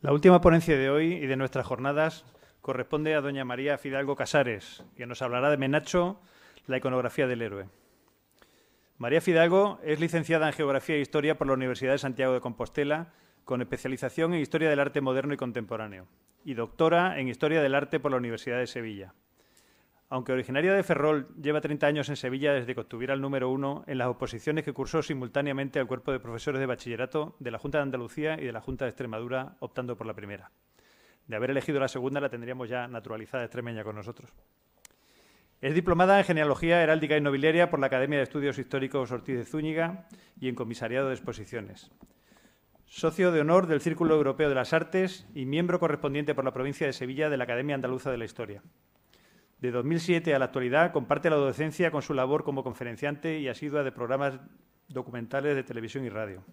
La última ponencia de hoy y de nuestras jornadas corresponde a doña María Fidalgo Casares, que nos hablará de Menacho, la iconografía del héroe. María Fidalgo es licenciada en Geografía e Historia por la Universidad de Santiago de Compostela, con especialización en Historia del Arte Moderno y Contemporáneo, y doctora en Historia del Arte por la Universidad de Sevilla. Aunque originaria de Ferrol, lleva 30 años en Sevilla desde que obtuviera el número 1 en las oposiciones que cursó simultáneamente al cuerpo de profesores de bachillerato de la Junta de Andalucía y de la Junta de Extremadura, optando por la primera. De haber elegido la segunda, la tendríamos ya naturalizada extremeña con nosotros. Es diplomada en Genealogía Heráldica y Nobiliaria por la Academia de Estudios Históricos Ortiz de Zúñiga y en Comisariado de Exposiciones. Socio de honor del Círculo Europeo de las Artes y miembro correspondiente por la provincia de Sevilla de la Academia Andaluza de la Historia. De 2007 a la actualidad comparte la docencia con su labor como conferenciante y asidua de programas documentales de televisión y radio.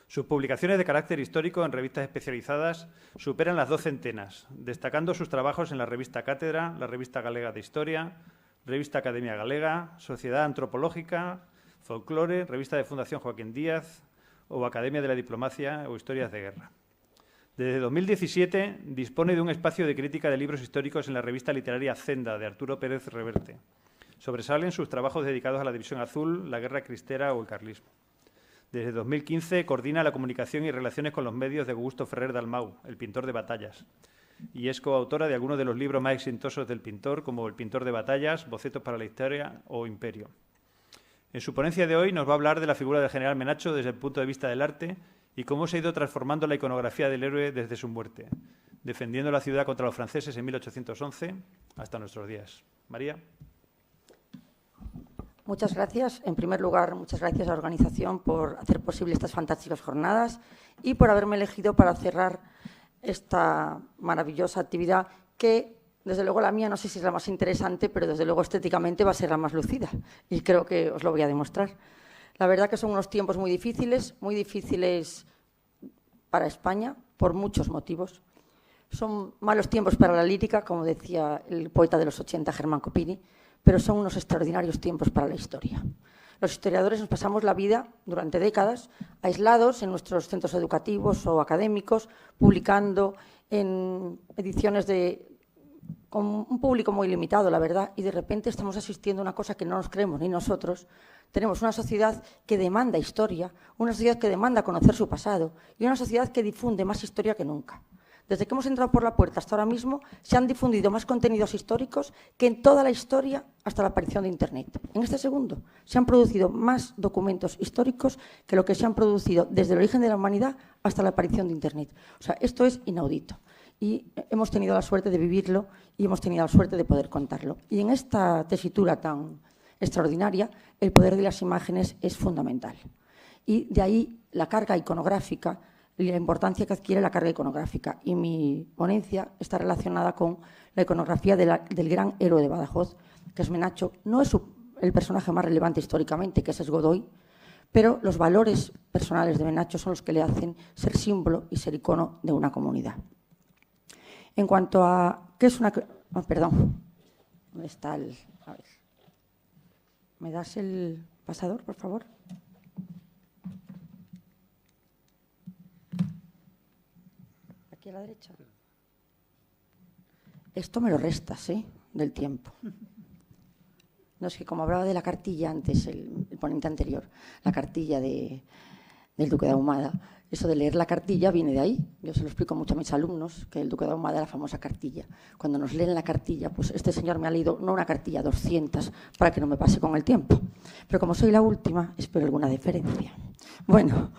Sus publicaciones de carácter histórico en revistas especializadas superan las 2 centenas, destacando sus trabajos en la revista Cátedra, la revista Galega de Historia, revista Academia Galega, Sociedad Antropológica, Folclore, revista de Fundación Joaquín Díaz o Academia de la Diplomacia o Historias de Guerra. Desde 2017 dispone de un espacio de crítica de libros históricos en la revista literaria Zenda, de Arturo Pérez Reverte. Sobresalen sus trabajos dedicados a la División Azul, la Guerra Cristera o el carlismo. Desde 2015 coordina la comunicación y relaciones con los medios de Augusto Ferrer Dalmau, el pintor de batallas, y es coautora de algunos de los libros más exitosos del pintor, como El pintor de batallas, Bocetos para la historia o Imperio. En su ponencia de hoy nos va a hablar de la figura del general Menacho desde el punto de vista del arte y cómo se ha ido transformando la iconografía del héroe desde su muerte, defendiendo la ciudad contra los franceses en 1811 hasta nuestros días. María. Muchas gracias. En primer lugar, muchas gracias a la organización por hacer posible estas fantásticas jornadas y por haberme elegido para cerrar esta maravillosa actividad que, desde luego, la mía no sé si es la más interesante, pero desde luego estéticamente va a ser la más lucida y creo que os lo voy a demostrar. La verdad que son unos tiempos muy difíciles para España, por muchos motivos. Son malos tiempos para la lírica, como decía el poeta de los 80, Germán Copini, pero son unos extraordinarios tiempos para la historia. Los historiadores nos pasamos la vida durante décadas aislados en nuestros centros educativos o académicos, publicando en ediciones con un público muy limitado, la verdad, y de repente estamos asistiendo a una cosa que no nos creemos ni nosotros. Tenemos una sociedad que demanda historia, una sociedad que demanda conocer su pasado y una sociedad que difunde más historia que nunca. Desde que hemos entrado por la puerta hasta ahora mismo se han difundido más contenidos históricos que en toda la historia hasta la aparición de Internet. En este segundo se han producido más documentos históricos que lo que se han producido desde el origen de la humanidad hasta la aparición de Internet. O sea, esto es inaudito. Y hemos tenido la suerte de vivirlo y hemos tenido la suerte de poder contarlo. Y en esta tesitura tan extraordinaria, el poder de las imágenes es fundamental. Y de ahí la carga iconográfica y la importancia que adquiere la carga iconográfica. Y mi ponencia está relacionada con la iconografía del gran héroe de Badajoz, que es Menacho. No es el personaje más relevante históricamente, que ese es Godoy, pero los valores personales de Menacho son los que le hacen ser símbolo y ser icono de una comunidad. En cuanto a qué es una... Oh, perdón. ¿Dónde está el...? A ver. ¿Me das el pasador, por favor? Aquí a la derecha. Esto me lo restas, ¿eh? Del tiempo. No, es que como hablaba de la cartilla antes, el ponente anterior, la cartilla del Duque de Ahumada, eso de leer la cartilla viene de ahí. Yo se lo explico mucho a mis alumnos, que el Duque de Ahumada era la famosa cartilla. Cuando nos leen la cartilla, pues este señor me ha leído no una cartilla, 200, para que no me pase con el tiempo. Pero como soy la última, espero alguna deferencia. Bueno,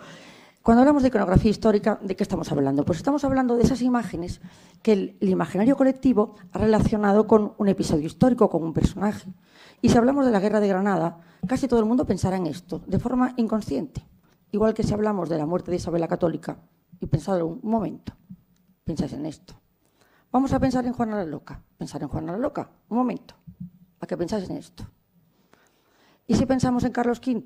cuando hablamos de iconografía histórica, ¿de qué estamos hablando? Pues estamos hablando de esas imágenes que el imaginario colectivo ha relacionado con un episodio histórico, con un personaje. Y si hablamos de la Guerra de Granada, casi todo el mundo pensará en esto, de forma inconsciente. Igual que si hablamos de la muerte de Isabel la Católica, y pensad un momento, pensáis en esto. Vamos a pensar en Juana la Loca. Pensar en Juana la Loca, un momento, a que pensáis en esto. ¿Y si pensamos en Carlos V?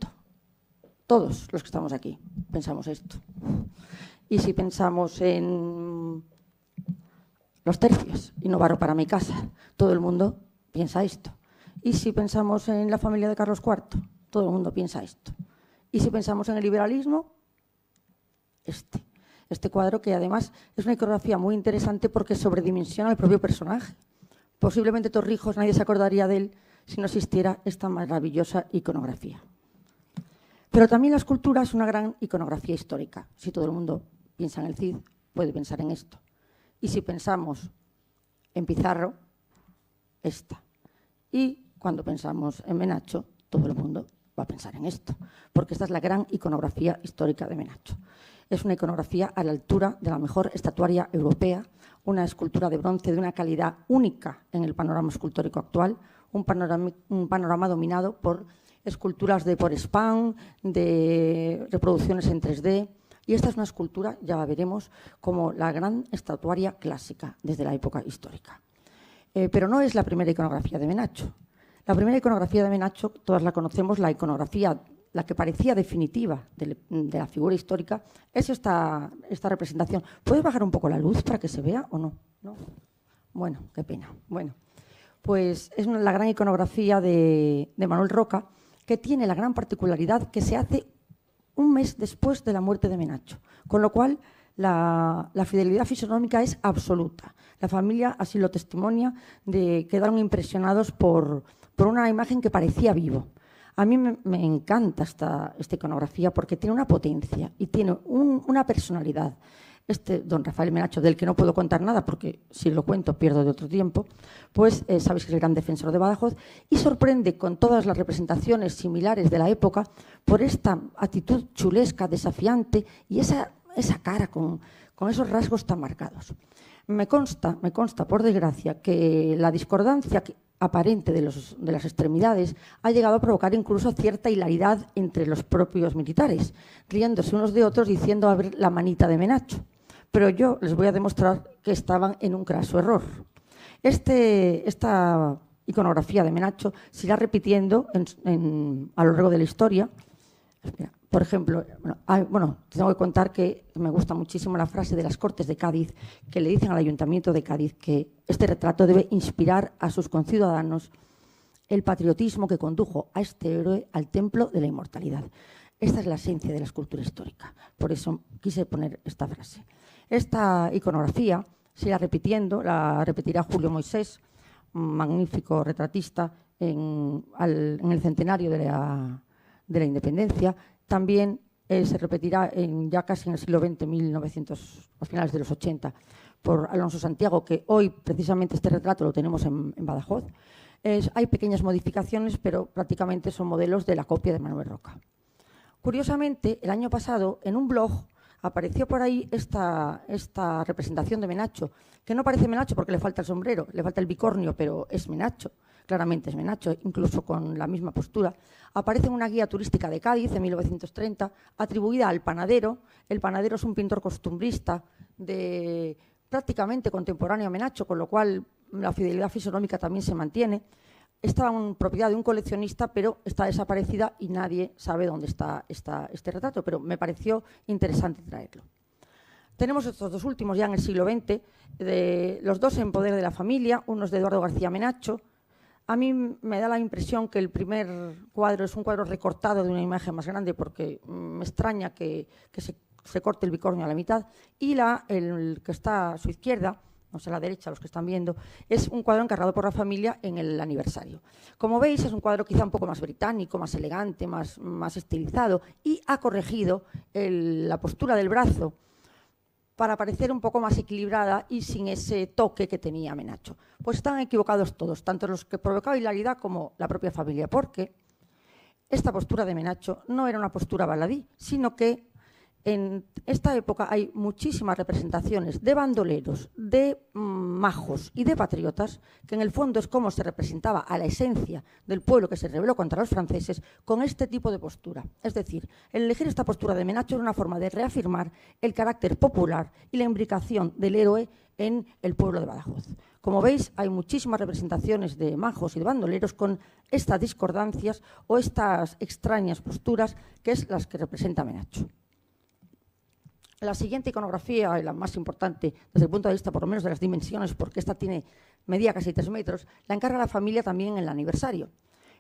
Todos los que estamos aquí pensamos esto. ¿Y si pensamos en los tercios y no barro para mi casa? Todo el mundo piensa esto. ¿Y si pensamos en la familia de Carlos IV? Todo el mundo piensa esto. ¿Y si pensamos en el liberalismo? Este cuadro que además es una iconografía muy interesante porque sobredimensiona al propio personaje. Posiblemente Torrijos nadie se acordaría de él si no existiera esta maravillosa iconografía. Pero también la escultura es una gran iconografía histórica. Si todo el mundo piensa en el Cid, puede pensar en esto. Y si pensamos en Pizarro, esta. Y cuando pensamos en Menacho, todo el mundo va a pensar en esto, porque esta es la gran iconografía histórica de Menacho. Es una iconografía a la altura de la mejor estatuaria europea, una escultura de bronce de una calidad única en el panorama escultórico actual, un panorama dominado por esculturas de Porespan, de reproducciones en 3D, y esta es una escultura, ya veremos, como la gran estatuaria clásica desde la época histórica. Pero no es la primera iconografía de Menacho. La primera iconografía de Menacho, todas la conocemos, la iconografía, la que parecía definitiva de la figura histórica, es esta representación. ¿Puedes bajar un poco la luz para que se vea o no? ¿No? Bueno, qué pena. Bueno, pues es la gran iconografía de Manuel Roca, que tiene la gran particularidad que se hace un mes después de la muerte de Menacho, con lo cual la fidelidad fisionómica es absoluta. La familia así lo testimonia, quedaron impresionados por una imagen que parecía vivo. A mí me encanta esta iconografía porque tiene una potencia y tiene una personalidad. Don Rafael Menacho, del que no puedo contar nada porque si lo cuento pierdo de otro tiempo, pues sabéis que es el gran defensor de Badajoz y sorprende con todas las representaciones similares de la época por esta actitud chulesca, desafiante y esa cara con esos rasgos tan marcados. Me consta, por desgracia, que la discordancia aparente de las extremidades ha llegado a provocar incluso cierta hilaridad entre los propios militares, riéndose unos de otros diciendo a ver la manita de Menacho. Pero yo les voy a demostrar que estaban en un craso error. Esta iconografía de Menacho se irá repitiendo a lo largo de la historia. Por ejemplo, tengo que contar que me gusta muchísimo la frase de las Cortes de Cádiz que le dicen al Ayuntamiento de Cádiz que este retrato debe inspirar a sus conciudadanos el patriotismo que condujo a este héroe al templo de la inmortalidad. Esta es la esencia de la escultura histórica. Por eso quise poner esta frase. Esta iconografía se irá repitiendo, la repetirá Julio Moisés, un magnífico retratista en el centenario de la independencia. También se repetirá ya casi en el siglo XX, a finales de los 80, por Alonso Santiago, que hoy precisamente este retrato lo tenemos en Badajoz. Hay pequeñas modificaciones, pero prácticamente son modelos de la copia de Manuel Roca. Curiosamente, el año pasado, en un blog, apareció por ahí esta representación de Menacho, que no parece Menacho porque le falta el sombrero, le falta el bicornio, pero es Menacho, claramente es Menacho, incluso con la misma postura. Aparece en una guía turística de Cádiz, de 1930, atribuida al panadero. El panadero es un pintor costumbrista prácticamente contemporáneo a Menacho, con lo cual la fidelidad fisonómica también se mantiene. Estaba en propiedad de un coleccionista, pero está desaparecida y nadie sabe dónde está este retrato, pero me pareció interesante traerlo. Tenemos estos dos últimos ya en el siglo XX, los dos en poder de la familia, uno es de Eduardo García Menacho. A mí me da la impresión que el primer cuadro es un cuadro recortado de una imagen más grande porque me extraña que se corte el bicornio a la mitad, y el que está a su izquierda, no sé, a la derecha, los que están viendo, es un cuadro encargado por la familia en el aniversario. Como veis, es un cuadro quizá un poco más británico, más elegante, más estilizado, y ha corregido la postura del brazo para parecer un poco más equilibrada y sin ese toque que tenía Menacho. Pues están equivocados todos, tanto los que provocaban hilaridad como la propia familia, porque esta postura de Menacho no era una postura baladí, sino que en esta época hay muchísimas representaciones de bandoleros, de majos y de patriotas, que en el fondo es como se representaba a la esencia del pueblo que se rebeló contra los franceses con este tipo de postura. Es decir, el elegir esta postura de Menacho era una forma de reafirmar el carácter popular y la imbricación del héroe en el pueblo de Badajoz. Como veis, hay muchísimas representaciones de majos y de bandoleros con estas discordancias o estas extrañas posturas, que es las que representa Menacho. La siguiente iconografía, y la más importante desde el punto de vista por lo menos de las dimensiones, porque esta medía casi 3 metros, la encarga la familia también en el aniversario.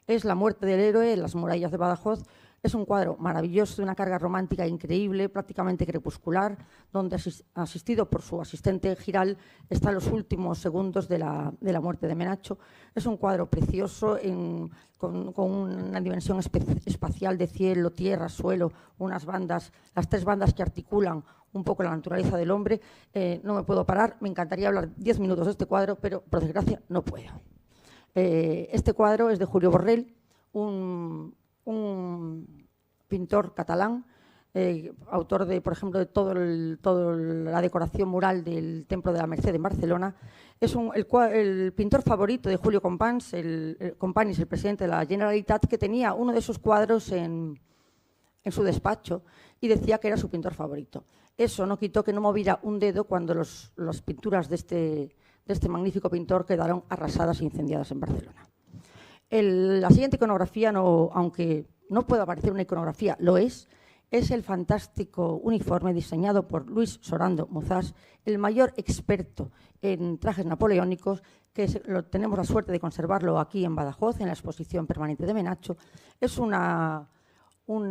Es la muerte del héroe en las murallas de Badajoz, Es un cuadro maravilloso, de una carga romántica increíble, prácticamente crepuscular, donde, asistido por su asistente Giral, está en los últimos segundos de la muerte de Menacho. Es un cuadro precioso, con una dimensión espacial de cielo, tierra, suelo, unas bandas, las 3 bandas que articulan un poco la naturaleza del hombre. No me puedo parar, me encantaría hablar 10 minutos de este cuadro, pero por desgracia no puedo. Este cuadro es de Julio Borrell, un pintor catalán, autor de, por ejemplo, de toda la decoración mural del Templo de la Merced en Barcelona. Es el pintor favorito de Julio Companys, el presidente de la Generalitat, que tenía uno de sus cuadros en su despacho y decía que era su pintor favorito. Eso no quitó que no moviera un dedo cuando las pinturas de este magnífico pintor quedaron arrasadas e incendiadas en Barcelona. La siguiente iconografía, aunque no pueda parecer una iconografía, lo es el fantástico uniforme diseñado por Luis Sorando Muzás, el mayor experto en trajes napoleónicos, que tenemos la suerte de conservarlo aquí en Badajoz, en la exposición permanente de Menacho. Es un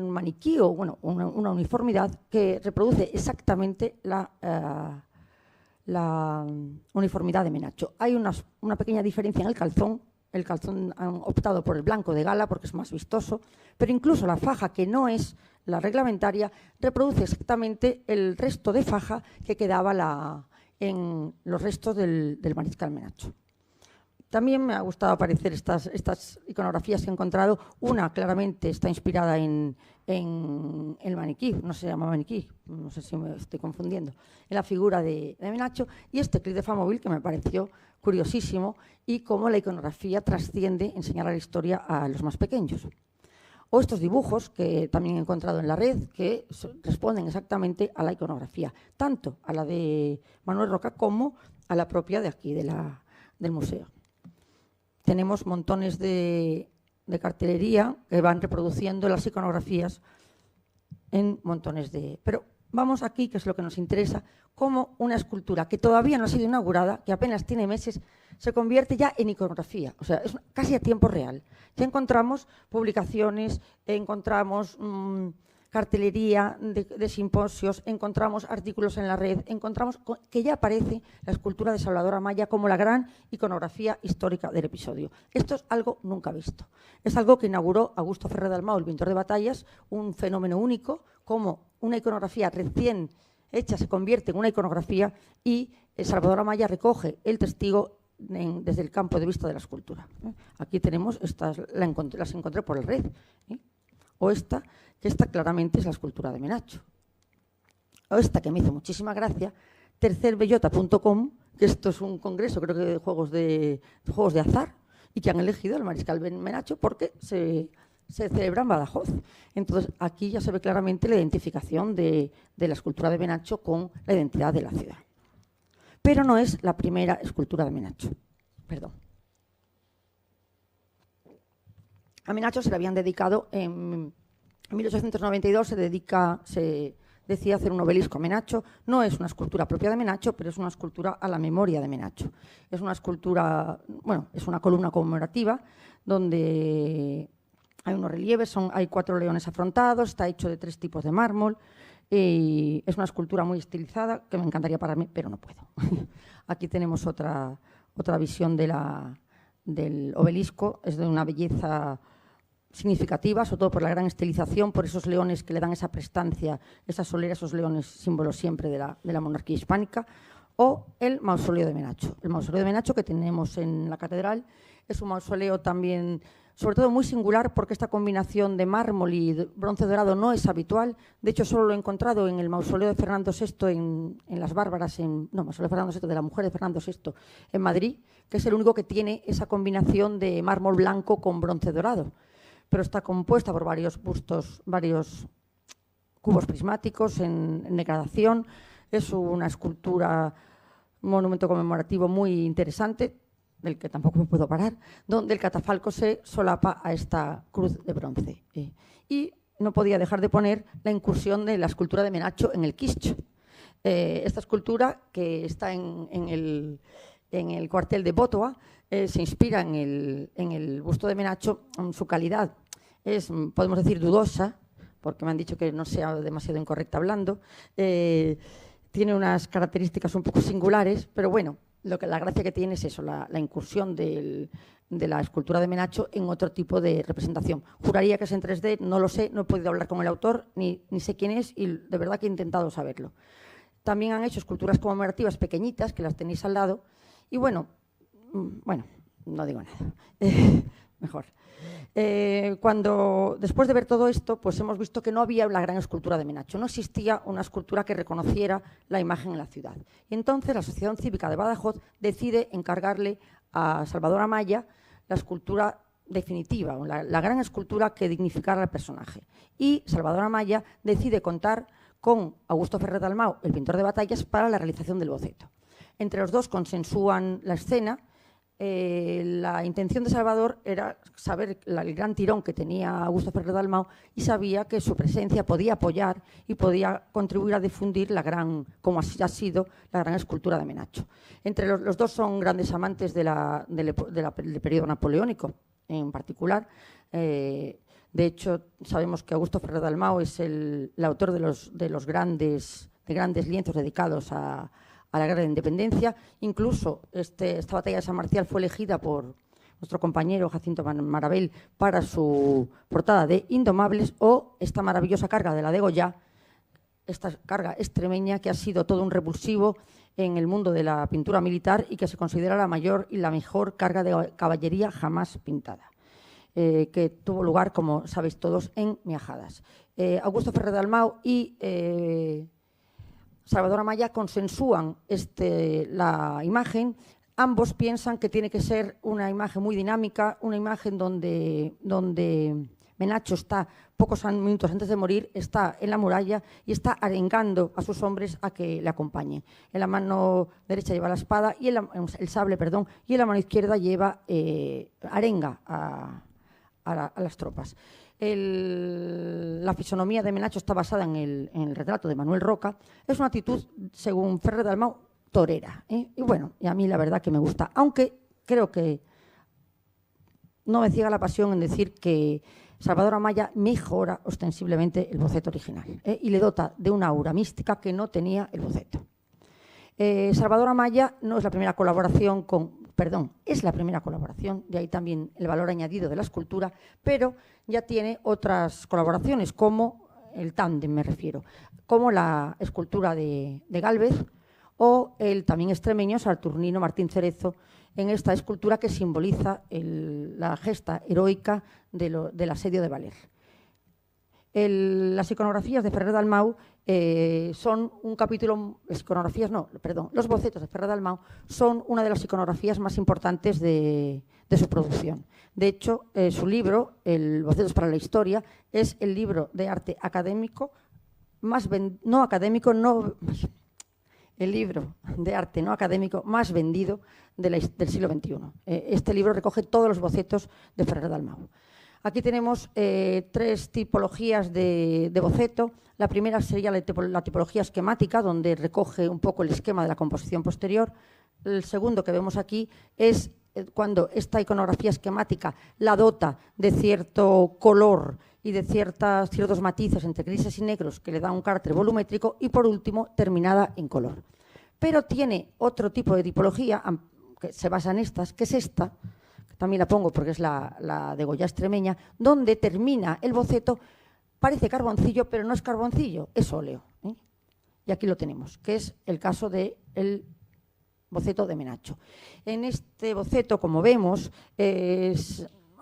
maniquí o una uniformidad que reproduce exactamente la uniformidad de Menacho. Hay una pequeña diferencia en el calzón. El calzón han optado por el blanco de gala porque es más vistoso, pero incluso la faja, que no es la reglamentaria, reproduce exactamente el resto de faja que quedaba en los restos del mariscal Menacho. También me ha gustado aparecer estas iconografías que he encontrado. Una claramente está inspirada en el maniquí, no se llama maniquí, no sé si me estoy confundiendo, en la figura de Menacho, y este clip de Famóvil que me pareció curiosísimo, y cómo la iconografía trasciende enseñar la historia a los más pequeños. O estos dibujos que también he encontrado en la red, que responden exactamente a la iconografía, tanto a la de Manuel Roca como a la propia de aquí, del museo. Tenemos montones de cartelería que van reproduciendo las iconografías en montones de... Pero vamos aquí, que es lo que nos interesa, cómo una escultura que todavía no ha sido inaugurada, que apenas tiene meses, se convierte ya en iconografía, o sea, es casi a tiempo real. Ya encontramos publicaciones, encontramos cartelería de simposios, encontramos artículos en la red, encontramos que ya aparece la escultura de Salvador Amaya como la gran iconografía histórica del episodio. Esto es algo nunca visto. Es algo que inauguró Augusto Ferrer Dalmau, el pintor de batallas, un fenómeno único, como una iconografía recién hecha se convierte en una iconografía, y Salvador Amaya recoge el testigo desde el campo de vista de la escultura. Aquí tenemos, las encontré por la red, o esta claramente es la escultura de Menacho. O esta que me hizo muchísima gracia, tercerbellota.com, que esto es un congreso, creo que de juegos de azar, y que han elegido al mariscal Menacho porque se celebra en Badajoz. Entonces, aquí ya se ve claramente la identificación de la escultura de Menacho con la identidad de la ciudad. Pero no es la primera escultura de Menacho. Perdón. A Menacho se le habían dedicado en 1892, se decía hacer un obelisco a Menacho. No es una escultura propia de Menacho, pero es una escultura a la memoria de Menacho. Es una escultura, es una columna conmemorativa donde hay unos relieves, hay 4 leones afrontados, está hecho de 3 tipos de mármol, y es una escultura muy estilizada que me encantaría pararme, pero no puedo. Aquí tenemos otra visión del obelisco, es de una belleza significativa, sobre todo por la gran estilización, por esos leones que le dan esa prestancia, esa solera, esos leones, símbolos siempre de la monarquía hispánica, o el mausoleo de Menacho. El mausoleo de Menacho que tenemos en la catedral es un mausoleo también, sobre todo muy singular, porque esta combinación de mármol y bronce dorado no es habitual. De hecho, solo lo he encontrado en el mausoleo de Fernando VI en Las Bárbaras, mausoleo de Fernando VI, de la mujer de Fernando VI, en Madrid, que es el único que tiene esa combinación de mármol blanco con bronce dorado. Pero está compuesta por varios bustos, varios cubos prismáticos en degradación. Es una escultura, un monumento conmemorativo muy interesante, del que tampoco me puedo parar, donde el catafalco se solapa a esta cruz de bronce. Y no podía dejar de poner la incursión de la escultura de Menacho en el Kitsch. Esta escultura, que está en el cuartel de Bótoa, se inspira en el busto de Menacho. Su calidad es, podemos decir, dudosa, porque me han dicho que no sea demasiado incorrecta hablando. Tiene unas características un poco singulares, pero bueno, la gracia que tiene es eso, la incursión de la escultura de Menacho en otro tipo de representación. Juraría que es en 3D, no lo sé, no he podido hablar con el autor, ni sé quién es, y de verdad que he intentado saberlo. También han hecho esculturas conmemorativas pequeñitas, que las tenéis al lado, y bueno, no digo nada, mejor. Después de ver todo esto, pues hemos visto que no había la gran escultura de Menacho, no existía una escultura que reconociera la imagen en la ciudad. Y entonces la Asociación Cívica de Badajoz decide encargarle a Salvador Amaya la escultura definitiva, la gran escultura que dignificara al personaje. Y Salvador Amaya decide contar con Augusto Ferrer Dalmau, el pintor de batallas, para la realización del boceto. Entre los dos consensúan la escena. La intención de Salvador era saber el gran tirón que tenía Augusto Ferrer Dalmau y sabía que su presencia podía apoyar y podía contribuir a difundir como ha sido la gran escultura de Menacho. Entre los dos son grandes amantes del periodo napoleónico en particular. De hecho, sabemos que Augusto Ferrer Dalmau es el autor de grandes lienzos dedicados a la Guerra de Independencia. Incluso esta batalla de San Marcial fue elegida por nuestro compañero Jacinto Marabel para su portada de Indomables, o esta maravillosa carga de la de Goya, esta carga extremeña que ha sido todo un revulsivo en el mundo de la pintura militar y que se considera la mayor y la mejor carga de caballería jamás pintada, que tuvo lugar, como sabéis todos, en Miajadas. Augusto Ferrer Dalmau y Salvador Amaya consensúan la imagen. Ambos piensan que tiene que ser una imagen muy dinámica, una imagen donde Menacho está, pocos minutos antes de morir, está en la muralla y está arengando a sus hombres a que le acompañen. En la mano derecha lleva la espada y el sable, y en la mano izquierda lleva arenga a las tropas. La fisonomía de Menacho está basada en el retrato de Manuel Roca. Es una actitud, según Ferrer Dalmau, torera. Y bueno, y a mí la verdad que me gusta, aunque creo que no me ciega la pasión en decir que Salvador Amaya mejora ostensiblemente el boceto original y le dota de una aura mística que no tenía el boceto. Salvador Amaya no es la primera colaboración es la primera colaboración, de ahí también el valor añadido de la escultura, pero ya tiene otras colaboraciones, como el tándem me refiero, como la escultura de Gálvez o el también extremeño Saturnino Martín Cerezo, en esta escultura que simboliza la gesta heroica del asedio de Valer. Las iconografías de Ferrer Dalmau son un capítulo, los bocetos de Ferrer Dalmau son una de las iconografías más importantes de su producción. De hecho, su libro, el Bocetos para la Historia, es el libro de arte académico el libro de arte no académico más vendido del siglo XXI. Este libro recoge todos los bocetos de Ferrer Dalmau. Aquí tenemos 3 tipologías de boceto. La primera sería la tipología esquemática, donde recoge un poco el esquema de la composición posterior. El segundo que vemos aquí es cuando esta iconografía esquemática la dota de cierto color y de ciertos matices entre grises y negros que le da un carácter volumétrico, y por último terminada en color. Pero tiene otro tipo de tipología que se basa en estas, que es esta, que también la pongo porque es la de Goya extremeña, donde termina el boceto, parece carboncillo, pero no es carboncillo, es óleo. Y aquí lo tenemos, que es el caso del boceto de Menacho. En este boceto, como vemos,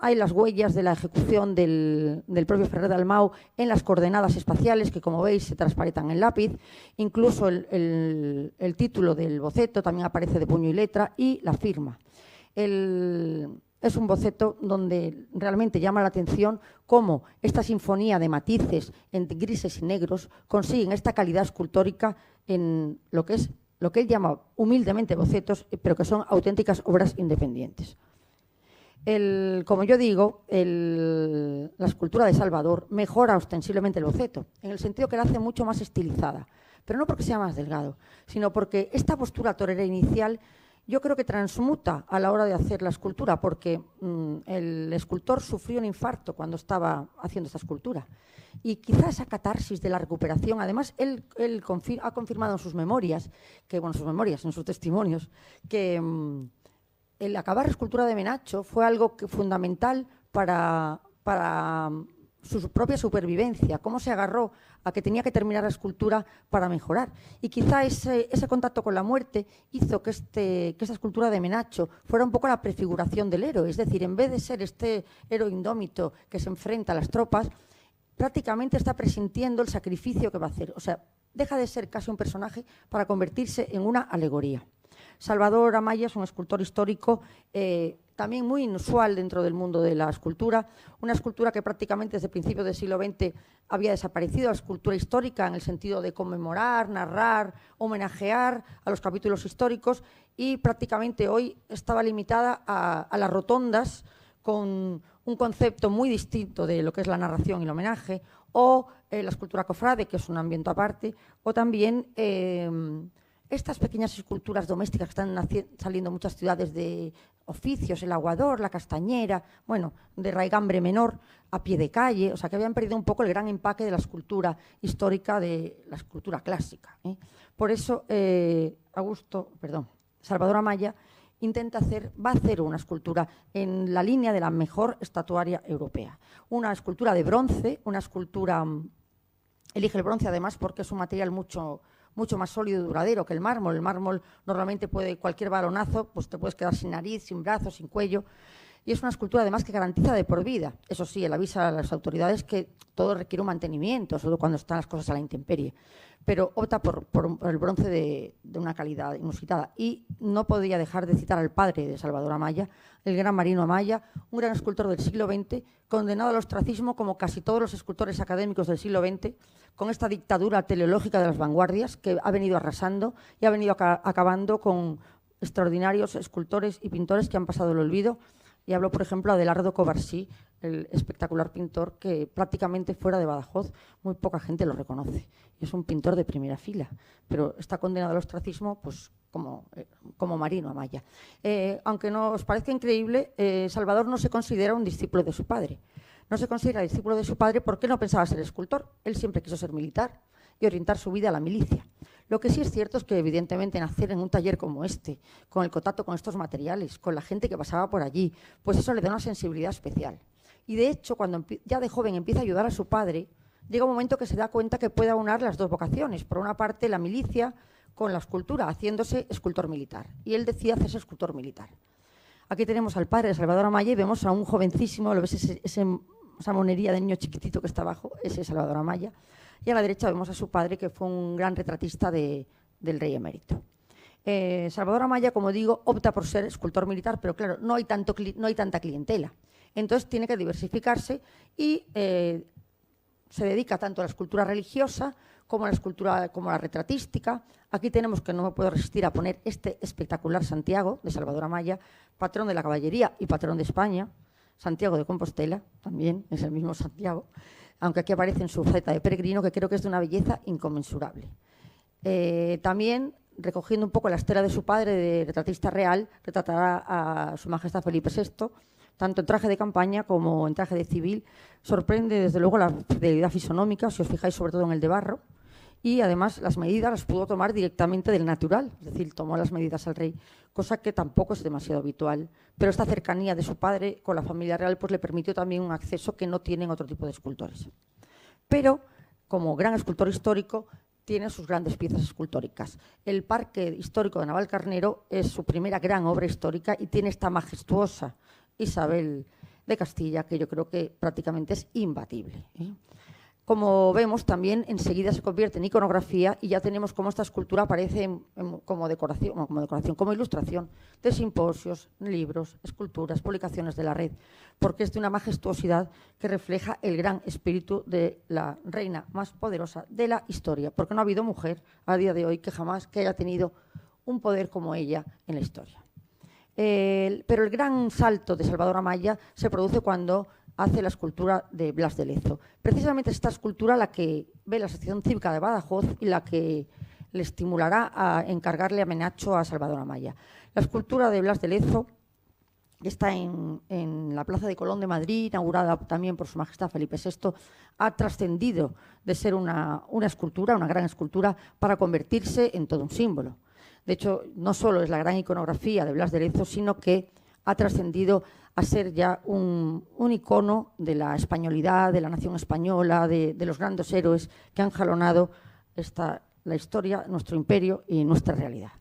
hay las huellas de la ejecución del propio Ferrer Dalmau en las coordenadas espaciales que, como veis, se transparentan en lápiz. Incluso el título del boceto también aparece de puño y letra, y la firma. Es un boceto donde realmente llama la atención cómo esta sinfonía de matices entre grises y negros consiguen esta calidad escultórica en lo que él llama humildemente bocetos, pero que son auténticas obras independientes. Como yo digo, la escultura de Salvador mejora ostensiblemente el boceto, en el sentido que la hace mucho más estilizada, pero no porque sea más delgado, sino porque esta postura torera inicial yo creo que transmuta a la hora de hacer la escultura, porque el escultor sufrió un infarto cuando estaba haciendo esta escultura. Y quizá esa catarsis de la recuperación, además, él ha confirmado en sus memorias, en sus testimonios, que el acabar la escultura de Menacho fue algo fundamental para su propia supervivencia, cómo se agarró a que tenía que terminar la escultura para mejorar. Y quizá ese contacto con la muerte hizo que esta escultura de Menacho fuera un poco la prefiguración del héroe. Es decir, en vez de ser este héroe indómito que se enfrenta a las tropas, prácticamente está presintiendo el sacrificio que va a hacer. O sea, deja de ser casi un personaje para convertirse en una alegoría. Salvador Amaya es un escultor histórico también muy inusual dentro del mundo de la escultura, una escultura que prácticamente desde principios del siglo XX había desaparecido, la escultura histórica en el sentido de conmemorar, narrar, homenajear a los capítulos históricos, y prácticamente hoy estaba limitada a las rotondas con un concepto muy distinto de lo que es la narración y el homenaje, o la escultura cofrade, que es un ambiente aparte, o también estas pequeñas esculturas domésticas que están saliendo en muchas ciudades de oficios, el aguador, la castañera, bueno, de raigambre menor, a pie de calle, o sea que habían perdido un poco el gran empaque de la escultura histórica, de la escultura clásica. Por eso Salvador Amaya va a hacer una escultura en la línea de la mejor estatuaria europea. Una escultura de bronce, una escultura, elige el bronce además porque es un material mucho más sólido y duradero que el mármol. El mármol normalmente cualquier balonazo, pues te puedes quedar sin nariz, sin brazos, sin cuello. Y es una escultura además que garantiza de por vida. Eso sí, él avisa a las autoridades que todo requiere un mantenimiento, sobre todo cuando están las cosas a la intemperie. Pero opta por el bronce de una calidad inusitada. Y no podía dejar de citar al padre de Salvador Amaya, el gran Marino Amaya, un gran escultor del siglo XX, condenado al ostracismo como casi todos los escultores académicos del siglo XX, con esta dictadura teleológica de las vanguardias que ha venido arrasando y ha venido acabando con extraordinarios escultores y pintores que han pasado el olvido. Y hablo, por ejemplo, de Adelardo Covarsí, el espectacular pintor que prácticamente fuera de Badajoz muy poca gente lo reconoce. Y es un pintor de primera fila, pero está condenado al ostracismo pues, como Marino Amaya. Aunque no os parezca increíble, Salvador no se considera un discípulo de su padre. No se considera discípulo de su padre porque no pensaba ser escultor. Él siempre quiso ser militar y orientar su vida a la milicia. Lo que sí es cierto es que, evidentemente, nacer en un taller como este, con el contacto con estos materiales, con la gente que pasaba por allí, pues eso le da una sensibilidad especial. Y, de hecho, cuando ya de joven empieza a ayudar a su padre, llega un momento que se da cuenta que puede aunar las dos vocaciones. Por una parte, la milicia con la escultura, haciéndose escultor militar. Y él decide hacerse escultor militar. Aquí tenemos al padre de Salvador Amaya y vemos a un jovencísimo, lo ves esa monería de niño chiquitito que está abajo, ese es Salvador Amaya. Y a la derecha vemos a su padre, que fue un gran retratista del rey emérito. Salvador Amaya, como digo, opta por ser escultor militar, pero claro, no hay tanta clientela. Entonces tiene que diversificarse y se dedica tanto a la escultura religiosa como a la escultura, como a la retratística. Aquí tenemos, que no me puedo resistir a poner, este espectacular Santiago de Salvador Amaya, patrón de la caballería y patrón de España. Santiago de Compostela, también es el mismo Santiago, aunque aquí aparece en su faceta de peregrino, que creo que es de una belleza inconmensurable. También, recogiendo un poco la estela de su padre de retratista real, retratará a su majestad Felipe VI, tanto en traje de campaña como en traje de civil. Sorprende, desde luego, la fidelidad fisonómica, si os fijáis sobre todo en el de barro, y además las medidas las pudo tomar directamente del natural, es decir, tomó las medidas al rey, cosa que tampoco es demasiado habitual. Pero esta cercanía de su padre con la familia real pues le permitió también un acceso que no tienen otro tipo de escultores. Pero, como gran escultor histórico, tiene sus grandes piezas escultóricas. El Parque Histórico de Navalcarnero es su primera gran obra histórica y tiene esta majestuosa Isabel de Castilla, que yo creo que prácticamente es imbatible. Como vemos, también enseguida se convierte en iconografía y ya tenemos cómo esta escultura aparece como ilustración de simposios, libros, esculturas, publicaciones de la red, porque es de una majestuosidad que refleja el gran espíritu de la reina más poderosa de la historia, porque no ha habido mujer a día de hoy que haya tenido un poder como ella en la historia. Pero el gran salto de Salvador Amaya se produce cuando hace la escultura de Blas de Lezo. Precisamente esta escultura la que ve la Asociación Cívica de Badajoz y la que le estimulará a encargarle a Menacho a Salvador Amaya. La escultura de Blas de Lezo está en la Plaza de Colón de Madrid, inaugurada también por Su Majestad Felipe VI, ha trascendido de ser una escultura, una gran escultura, para convertirse en todo un símbolo. De hecho, no solo es la gran iconografía de Blas de Lezo, sino que ha trascendido a ser ya un icono de la españolidad, de la nación española, de los grandes héroes que han jalonado la historia, nuestro imperio y nuestra realidad.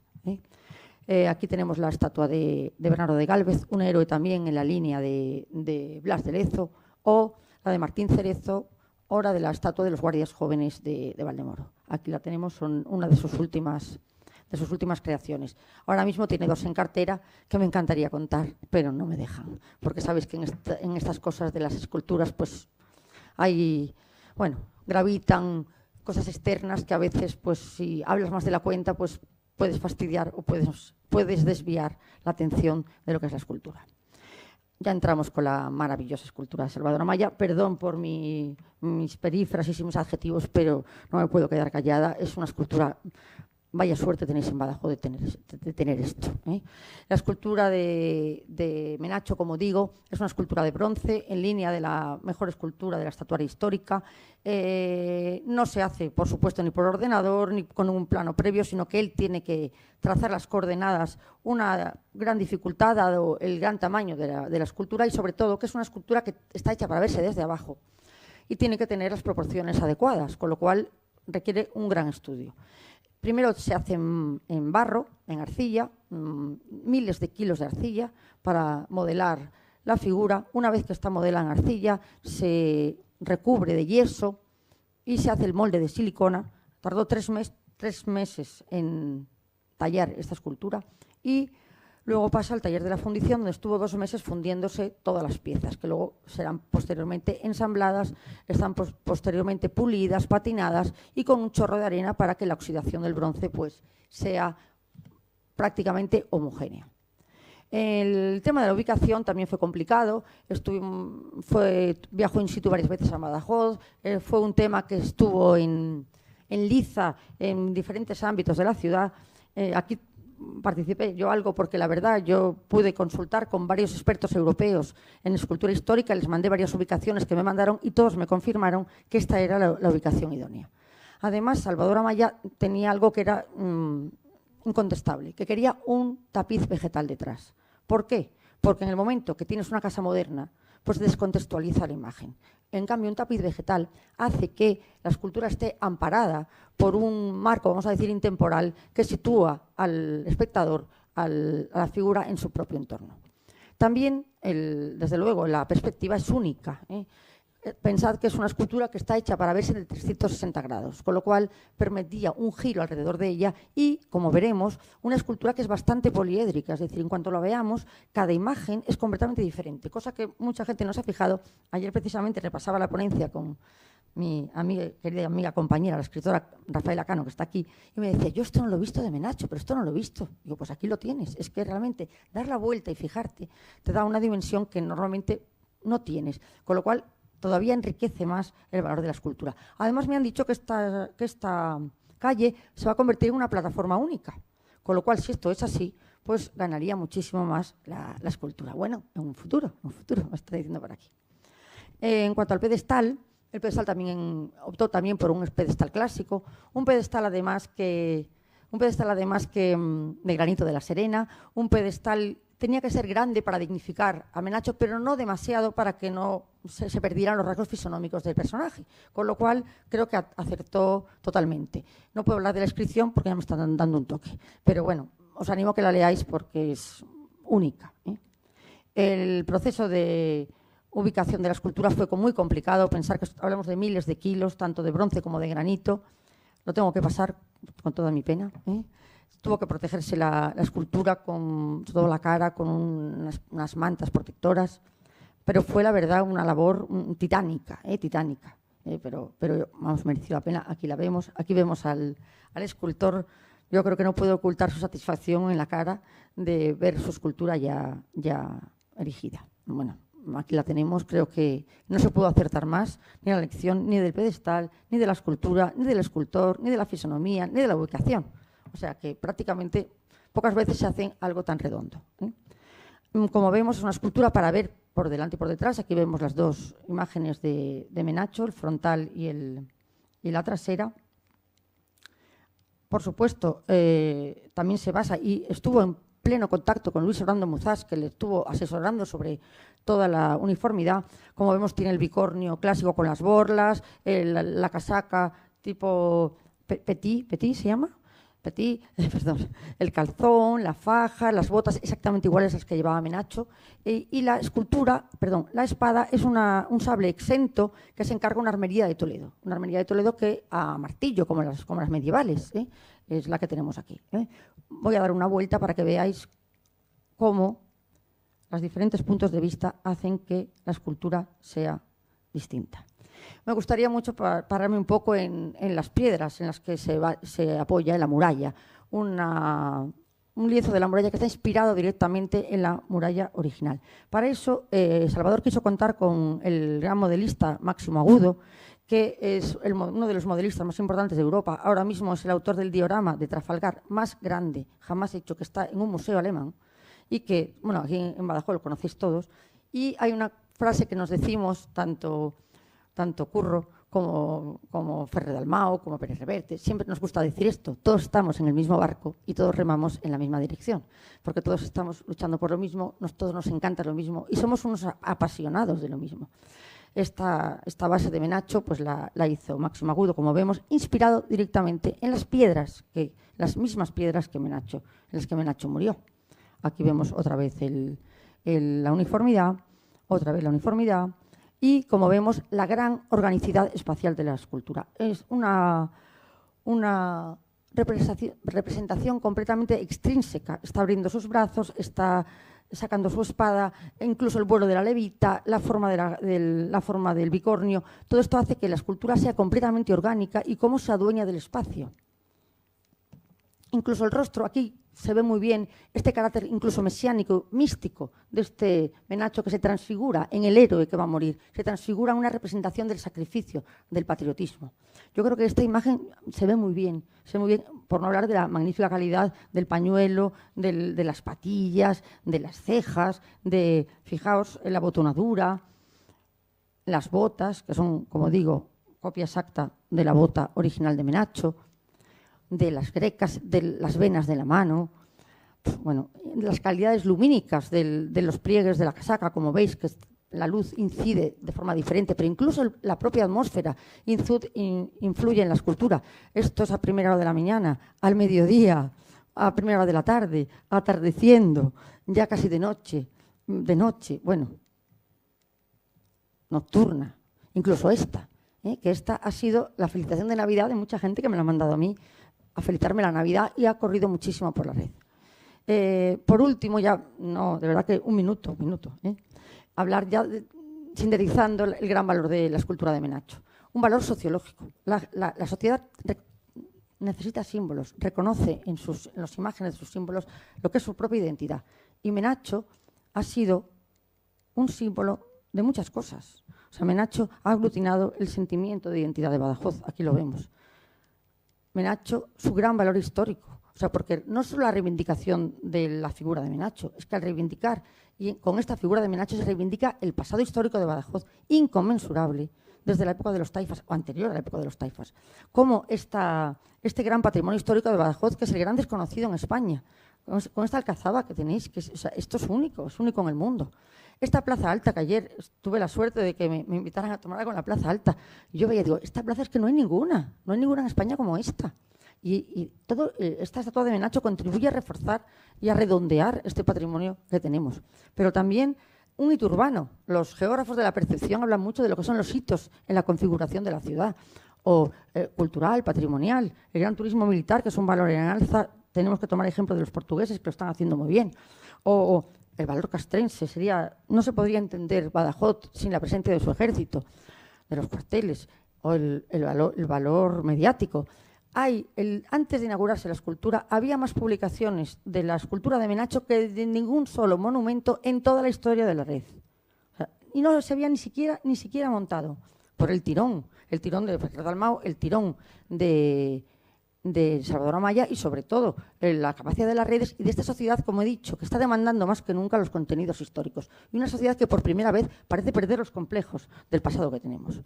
Aquí tenemos la estatua de Bernardo de Gálvez, un héroe también en la línea de Blas de Lezo, o la de Martín Cerezo, o la de la estatua de los guardias jóvenes de Valdemoro. Aquí la tenemos, son una de sus últimas creaciones. Ahora mismo tiene 2 en cartera que me encantaría contar, pero no me dejan, porque sabéis que en estas cosas de las esculturas pues gravitan cosas externas que a veces, pues si hablas más de la cuenta, pues puedes fastidiar o puedes desviar la atención de lo que es la escultura. Ya entramos con la maravillosa escultura de Salvador Amaya. Perdón por mis perífrasis y mis adjetivos, pero no me puedo quedar callada. Es una escultura. Vaya suerte tenéis en Badajoz de tener esto. La escultura de Menacho, como digo, es una escultura de bronce en línea de la mejor escultura de la estatuaria histórica. No se hace, por supuesto, ni por ordenador ni con un plano previo, sino que él tiene que trazar las coordenadas, una gran dificultad dado el gran tamaño de la escultura y, sobre todo, que es una escultura que está hecha para verse desde abajo y tiene que tener las proporciones adecuadas, con lo cual requiere un gran estudio. Primero se hace en barro, en arcilla, miles de kilos de arcilla para modelar la figura. Una vez que está modelada en arcilla, se recubre de yeso y se hace el molde de silicona. Tardó 3 meses en tallar esta escultura y luego pasa al taller de la fundición, donde estuvo 2 meses fundiéndose todas las piezas, que luego serán posteriormente ensambladas, están posteriormente pulidas, patinadas y con un chorro de arena para que la oxidación del bronce pues, sea prácticamente homogénea. El tema de la ubicación también fue complicado. Viajó in situ varias veces a Badajoz. Fue un tema que estuvo en liza en diferentes ámbitos de la ciudad. Aquí participé yo algo porque la verdad yo pude consultar con varios expertos europeos en escultura histórica, les mandé varias ubicaciones que me mandaron y todos me confirmaron que esta era la ubicación idónea. Además, Salvador Amaya tenía algo que era incontestable, que quería un tapiz vegetal detrás. ¿Por qué? Porque en el momento que tienes una casa moderna, pues descontextualiza la imagen. En cambio, un tapiz vegetal hace que la escultura esté amparada por un marco, vamos a decir, intemporal, que sitúa al espectador, a la figura en su propio entorno. También, desde luego, la perspectiva es única. Pensad que es una escultura que está hecha para verse de 360 grados, con lo cual permitía un giro alrededor de ella y, como veremos, una escultura que es bastante poliédrica, es decir, en cuanto la veamos, cada imagen es completamente diferente, cosa que mucha gente no se ha fijado. Ayer precisamente repasaba la ponencia con mi querida amiga compañera, la escritora Rafaela Cano, que está aquí, y me decía, yo esto no lo he visto de Menacho, pero esto no lo he visto. Digo, pues aquí lo tienes. Es que realmente dar la vuelta y fijarte te da una dimensión que normalmente no tienes, con lo cual todavía enriquece más el valor de la escultura. Además, me han dicho que esta calle se va a convertir en una plataforma única, con lo cual, si esto es así, pues ganaría muchísimo más la escultura. Bueno, en un futuro, me está diciendo por aquí. En cuanto al pedestal, el pedestal también optó también por un pedestal clásico, un pedestal además que de granito de la Serena, un pedestal tenía que ser grande para dignificar a Menacho, pero no demasiado para que no se perdieran los rasgos fisonómicos del personaje, con lo cual creo que acertó totalmente. No puedo hablar de la inscripción porque ya me están dando un toque, pero bueno, os animo a que la leáis porque es única. El proceso de ubicación de la escultura fue muy complicado, pensar que hablamos de miles de kilos, tanto de bronce como de granito. Lo tengo que pasar con toda mi pena. Tuvo que protegerse la escultura con toda la cara, con unas mantas protectoras, pero fue la verdad una labor titánica, pero vamos, mereció la pena. Aquí la vemos, aquí vemos al escultor. Yo creo que no puede ocultar su satisfacción en la cara de ver su escultura ya erigida. Bueno, aquí la tenemos, creo que no se pudo acertar más, ni la elección, ni del pedestal, ni de la escultura, ni del escultor, ni de la fisonomía, ni de la ubicación. O sea que prácticamente pocas veces se hace algo tan redondo, ¿eh? Como vemos, es una escultura para ver por delante y por detrás. Aquí vemos las dos imágenes de Menacho, el frontal y la trasera. Por supuesto, también se basa y estuvo en pleno contacto con Luis Orlando Muzás, que le estuvo asesorando sobre toda la uniformidad. Como vemos, tiene el bicornio clásico con las borlas, la casaca tipo petit, ¿se llama? Petit, perdón, el calzón, la faja, las botas exactamente iguales a las que llevaba Menacho, y la escultura, perdón, la espada es un sable exento que se encarga una armería de Toledo que a martillo, como las medievales, ¿eh? Es la que tenemos aquí, ¿eh? Voy a dar una vuelta para que veáis cómo los diferentes puntos de vista hacen que la escultura sea distinta. Me gustaría mucho pararme un poco en las piedras en las que se apoya en la muralla. Un lienzo de la muralla que está inspirado directamente en la muralla original. Para eso, Salvador quiso contar con el gran modelista Máximo Agudo, que es uno de los modelistas más importantes de Europa. Ahora mismo es el autor del diorama de Trafalgar más grande jamás hecho, que está en un museo alemán y que, bueno, aquí en Badajoz lo conocéis todos. Y hay una frase que nos decimos tanto Curro como Ferrer Dalmau, como Pérez Reverte, siempre nos gusta decir esto: todos estamos en el mismo barco y todos remamos en la misma dirección, porque todos estamos luchando por lo mismo, todos nos encanta lo mismo y somos unos apasionados de lo mismo. Esta base de Menacho pues la hizo Máximo Agudo, como vemos, inspirado directamente en las mismas piedras que Menacho, en las que Menacho murió. Aquí vemos otra vez la uniformidad, y, como vemos, la gran organicidad espacial de la escultura. Es una representación completamente extrínseca. Está abriendo sus brazos, está sacando su espada, e incluso el vuelo de la levita, la forma del bicornio. Todo esto hace que la escultura sea completamente orgánica y cómo se adueña del espacio. Incluso el rostro, aquí se ve muy bien este carácter incluso mesiánico, místico de este Menacho, que se transfigura en el héroe que va a morir, se transfigura en una representación del sacrificio, del patriotismo. Yo creo que esta imagen se ve muy bien, por no hablar de la magnífica calidad del pañuelo, de las patillas, de las cejas, fijaos en la botonadura, las botas, que son, como digo, copia exacta de la bota original de Menacho, de las grecas, de las venas de la mano, bueno, las calidades lumínicas de los pliegues de la casaca, como veis que la luz incide de forma diferente, pero incluso la propia atmósfera influye en la escultura. Esto es a primera hora de la mañana, al mediodía, a primera hora de la tarde, atardeciendo, ya casi de noche, bueno, nocturna, incluso esta, que esta ha sido la felicitación de Navidad de mucha gente que me la ha mandado a mí a felicitarme la Navidad y ha corrido muchísimo por la red. Por último, de verdad que un minuto, hablar ya, sintetizando el gran valor de la escultura de Menacho. Un valor sociológico. La sociedad necesita símbolos, reconoce en las imágenes de sus símbolos lo que es su propia identidad. Y Menacho ha sido un símbolo de muchas cosas. O sea, Menacho ha aglutinado el sentimiento de identidad de Badajoz, aquí lo vemos. Menacho, su gran valor histórico. O sea, porque no solo la reivindicación de la figura de Menacho, es que al reivindicar, y con esta figura de Menacho se reivindica el pasado histórico de Badajoz, inconmensurable, desde la época de los taifas, o anterior a la época de los taifas. Como este gran patrimonio histórico de Badajoz, que es el gran desconocido en España, con esta alcazaba que tenéis, esto es único en el mundo. Esta plaza alta, que ayer tuve la suerte de que me invitaran a tomar algo en la plaza alta, y yo veía, digo, esta plaza es que no hay ninguna en España como esta. Y esta estatua de Menacho contribuye a reforzar y a redondear este patrimonio que tenemos. Pero también un hito urbano. Los geógrafos de la percepción hablan mucho de lo que son los hitos en la configuración de la ciudad, o cultural, patrimonial, el gran turismo militar, que es un valor en alza. Tenemos que tomar ejemplo de los portugueses, que lo están haciendo muy bien, o el valor castrense. No se podría entender Badajoz sin la presencia de su ejército, de los cuarteles, o el valor mediático. Antes de inaugurarse la escultura, había más publicaciones de la escultura de Menacho que de ningún solo monumento en toda la historia de la red. O sea, y no se había ni siquiera montado por el tirón de Pedro Dalmau, el tirón de Salvador Amaya y, sobre todo, la capacidad de las redes y de esta sociedad, como he dicho, que está demandando más que nunca los contenidos históricos. Y una sociedad que, por primera vez, parece perder los complejos del pasado que tenemos.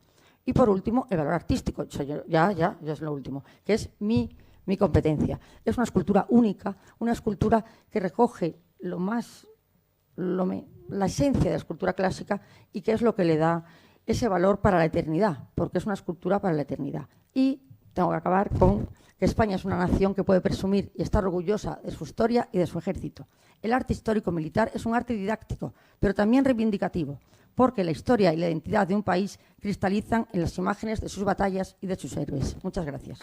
Y, por último, el valor artístico. O sea, ya es lo último, que es mi competencia. Es una escultura única, una escultura que recoge la esencia de la escultura clásica y que es lo que le da ese valor para la eternidad, porque es una escultura para la eternidad. Y tengo que acabar con que España es una nación que puede presumir y estar orgullosa de su historia y de su ejército. El arte histórico-militar es un arte didáctico, pero también reivindicativo, porque la historia y la identidad de un país cristalizan en las imágenes de sus batallas y de sus héroes. Muchas gracias.